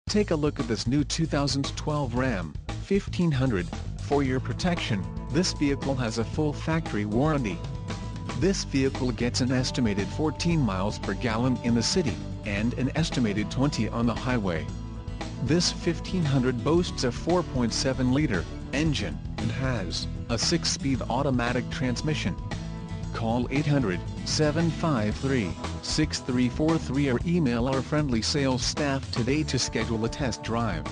Take a look at this new 2012 Ram 1500. For your protection, this vehicle has a full factory warranty. This vehicle gets an estimated 14 miles per gallon in the city, and an estimated 20 on the highway. This 1500 boasts a 4.7-liter engine, and has a 6-speed automatic transmission. Call 800-753-6343 or email our friendly sales staff today to schedule a test drive.